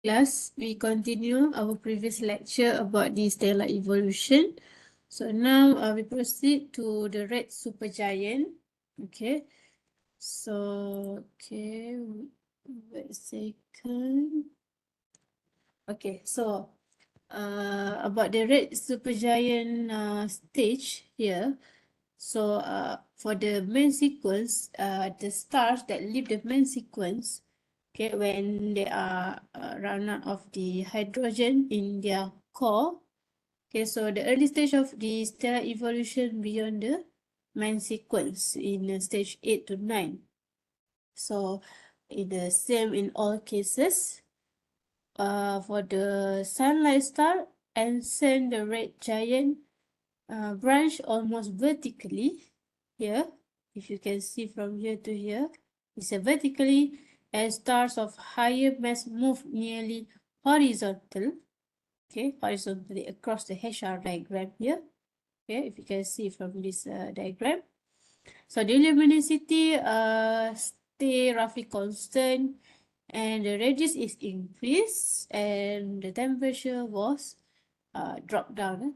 class, we continue our previous lecture about the stellar evolution. So now we proceed to the red supergiant. Okay. So, wait a second. Okay, so about the red supergiant stage here. So for the main sequence, the stars that leave the main sequence, okay, when they are run out of the hydrogen in their core, okay, so the early stage of the stellar evolution beyond the main sequence in stage 8 to 9. So in the same in all cases, for the sunlight star and send the red giant branch almost vertically here. If you can see from here to here, it's a vertically, and stars of higher mass move nearly horizontal, okay, horizontally across the HR diagram here. Okay, if you can see from this diagram. So the luminosity stay roughly constant, and the radius is increased, and the temperature was dropped down.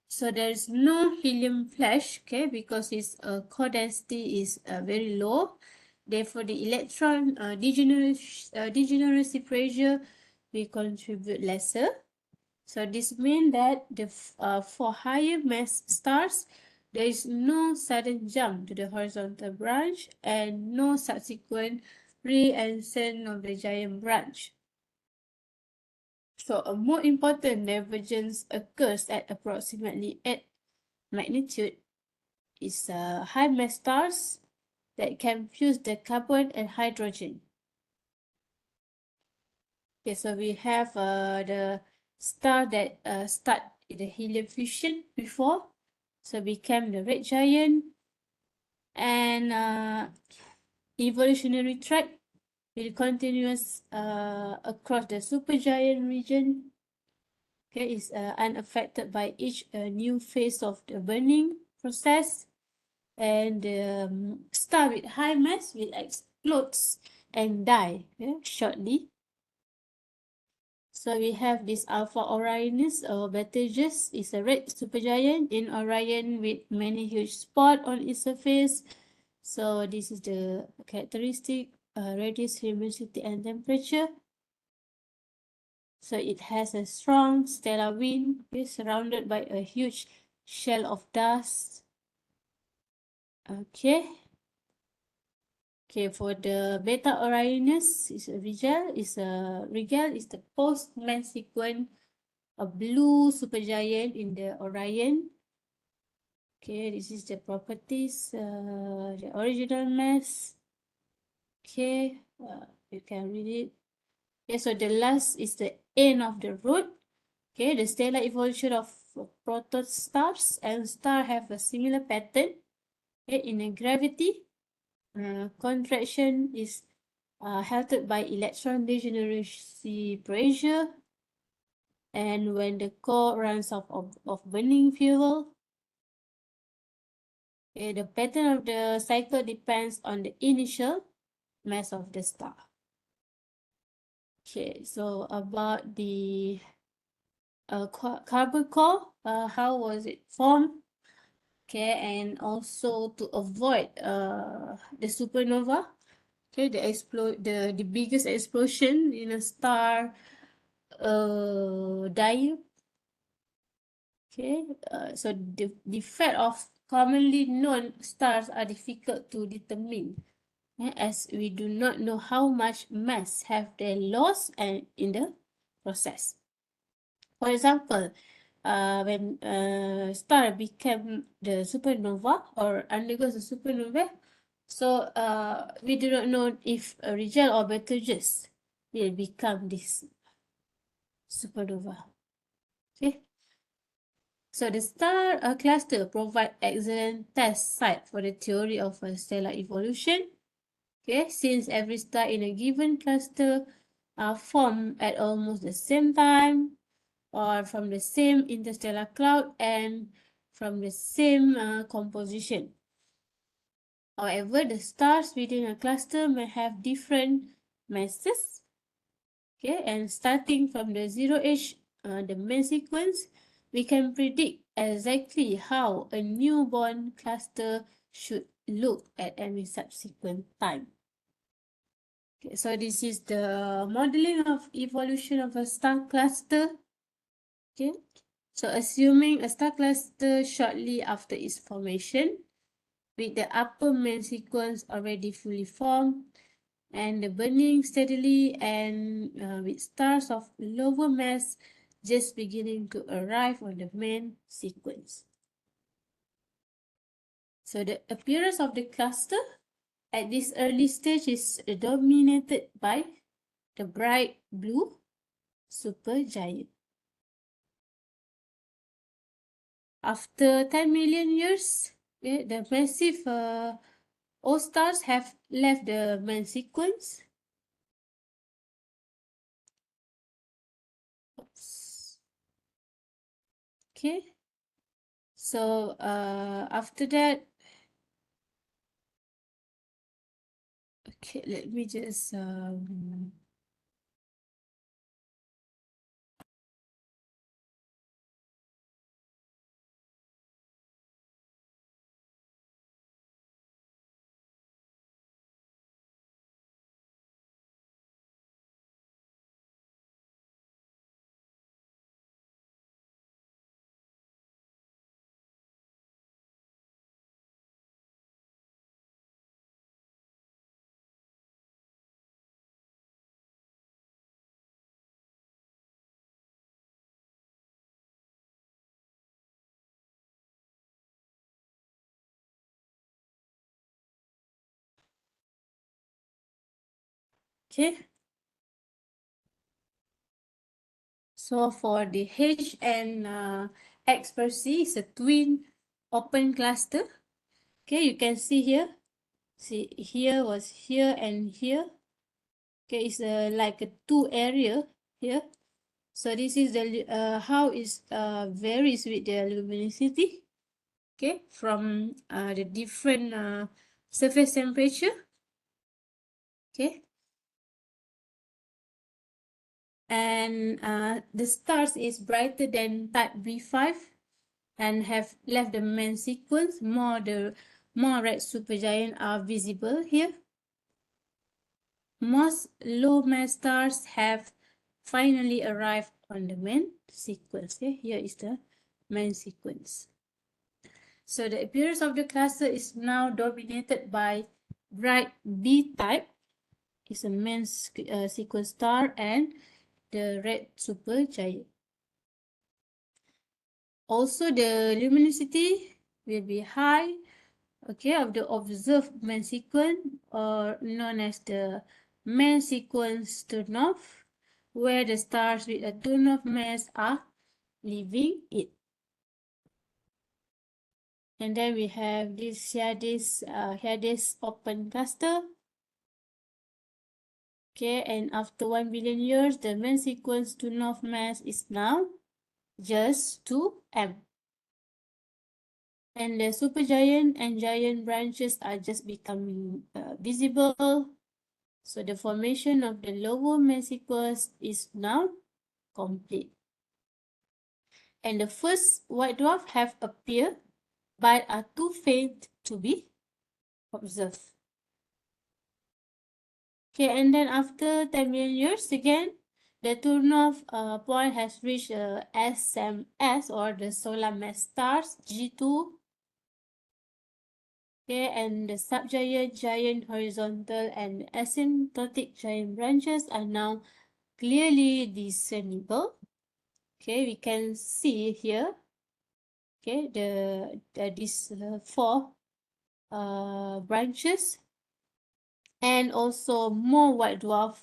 So there is no helium flash, okay, because its core density is very low. Therefore, the electron degeneracy pressure will contribute lesser. So this means that for higher mass stars, there is no sudden jump to the horizontal branch and no subsequent re-ascent of the giant branch. So a more important divergence occurs at approximately 8 magnitude. Is high mass stars that can fuse the carbon and hydrogen. Okay, so we have the star that start the helium fusion before, so became the red giant, and evolutionary track will continuous across the supergiant region. Okay, is unaffected by each new phase of the burning process, and the star with high mass will explode and die shortly. So we have this Alpha Orionis or Betelgeuse is a red supergiant in Orion with many huge spots on its surface. So this is the characteristic radius, luminosity, and temperature. So it has a strong stellar wind, surrounded by a huge shell of dust. Okay. Okay, for the Beta Orionis is a Rigel is the post-main sequence, a blue supergiant in the Orion. Okay, this is the properties, the original mass. Okay, you can read it. Okay, so the last is the end of the road. Okay, the stellar evolution of protostars and stars have a similar pattern. Okay, in the gravity, contraction is halted by electron degeneracy pressure, and when the core runs out of burning fuel. Okay, the pattern of the cycle depends on the initial mass of the star. Okay, so about the carbon core, how was it formed? Okay, and also to avoid the supernova. Okay, the biggest explosion in a star dying. Okay, so the fate of commonly known stars are difficult to determine, as we do not know how much mass have they lost and in the process. For example, when a star became the supernova or undergoes a supernova, so we do not know if a Rigel or Betelgeuse will become this supernova. Okay. So the star cluster provide excellent test site for the theory of stellar evolution. Okay, since every star in a given cluster are formed at almost the same time, or from the same interstellar cloud and from the same composition. However, the stars within a cluster may have different masses. Okay, and starting from the 0H, the main sequence, we can predict exactly how a newborn cluster should look at any subsequent time. Okay, so this is the modeling of evolution of a star cluster. Okay, so assuming a star cluster shortly after its formation, with the upper main sequence already fully formed, and the burning steadily, and with stars of lower mass just beginning to arrive on the main sequence. So the appearance of the cluster at this early stage is dominated by the bright blue supergiant. After 10 million years, the massive O stars have left the main sequence. Oops. Okay. So after that, okay, let me just okay. So for the H and X per C is a twin open cluster. Okay, you can see here. See, here was here and here. Okay, it's like a two area here. So this is the how it varies with the luminosity. Okay, from the different surface temperature. Okay, and the stars is brighter than type B5 and have left the main sequence. More red supergiant are visible here. Most low mass stars have finally arrived on the main sequence. Okay? Here is the main sequence. So the appearance of the cluster is now dominated by bright B type, is a main sequence star, and the red supergiant. Also, the luminosity will be high, okay, of the observed main sequence, or known as the main sequence turn-off, where the stars with a turn-off mass are leaving it. And then we have this Hyades open cluster. Okay, and after 1 billion years, the main sequence turn-off mass is now just 2m. And the supergiant and giant branches are just becoming visible. So the formation of the lower main sequence is now complete. And the first white dwarf have appeared, but are too faint to be observed. Okay, and then after 10 million years again, the turn-off point has reached SMS, or the solar mass stars, G2. Okay, and the subgiant, giant, horizontal, and asymptotic giant branches are now clearly discernible. Okay, we can see here. Okay, these four branches, and also more white dwarf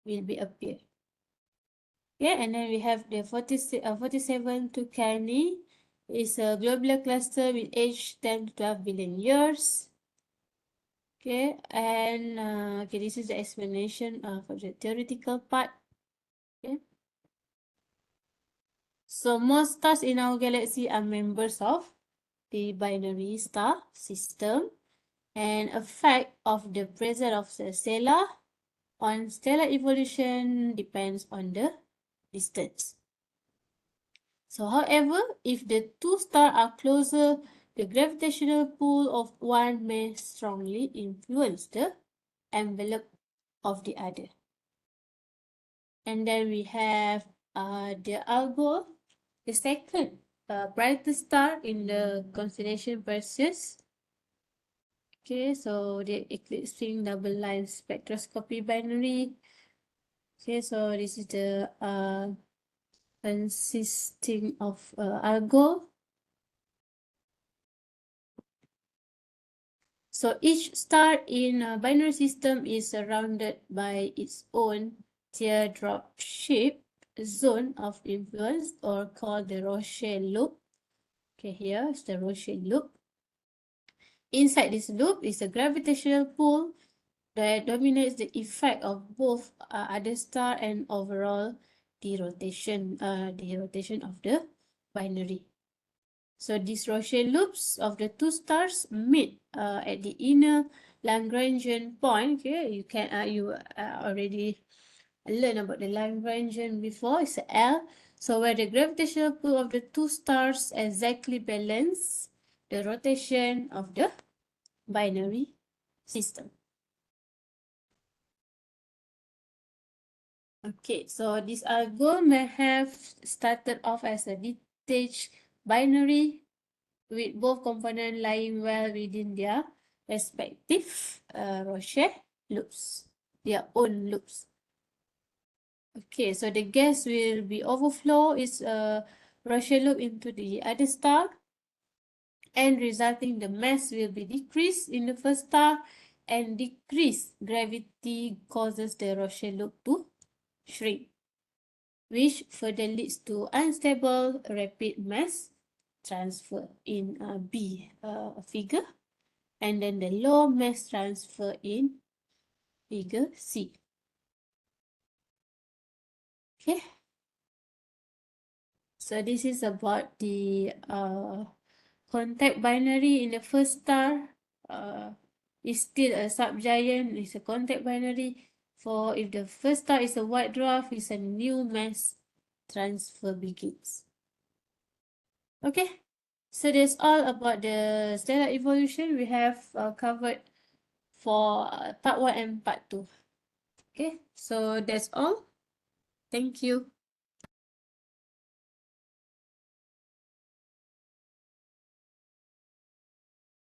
will be appear. Okay, and then we have the 47 Tucani. It's a globular cluster with age 10 to 12 billion years. Okay, and okay, this is the explanation for the theoretical part. Okay, so most stars in our galaxy are members of the binary star system. and effect of the presence of the stellar on stellar evolution depends on the distance. So, however, if the two stars are closer, the gravitational pull of one may strongly influence the envelope of the other. And then we have the Algol, the second brightest star in the constellation Perseus. Okay, so the eclipsing double line spectroscopy binary. Okay, so this is the consisting of Algol. So each star in a binary system is surrounded by its own teardrop-shaped zone of influence, or called the Roche loop. Okay, here is the Roche loop. Inside this loop is a gravitational pull that dominates the effect of both other star and overall the rotation of the binary. So these Roche loops of the two stars meet at the inner Lagrangian point. Okay, you already learned about the Lagrangian before. It's a L. So where the gravitational pull of the two stars exactly balance the rotation of the binary system. Okay, so this algo may have started off as a detached binary with both components lying well within their respective Roche loops, their own loops. Okay, so the gas will be overflow its Roche loop into the other star, and resulting the mass will be decreased in the first star, and decreased gravity causes the Roche loop to shrink, which further leads to unstable rapid mass transfer in B figure, and then the low mass transfer in figure C. Okay, so this is about the contact binary in the first star. Is still a subgiant, it's a contact binary. For if the first star is a white dwarf, it's a new mass transfer begins. Okay, so that's all about the stellar evolution we have covered for part 1 and part 2. Okay, so that's all. Thank you.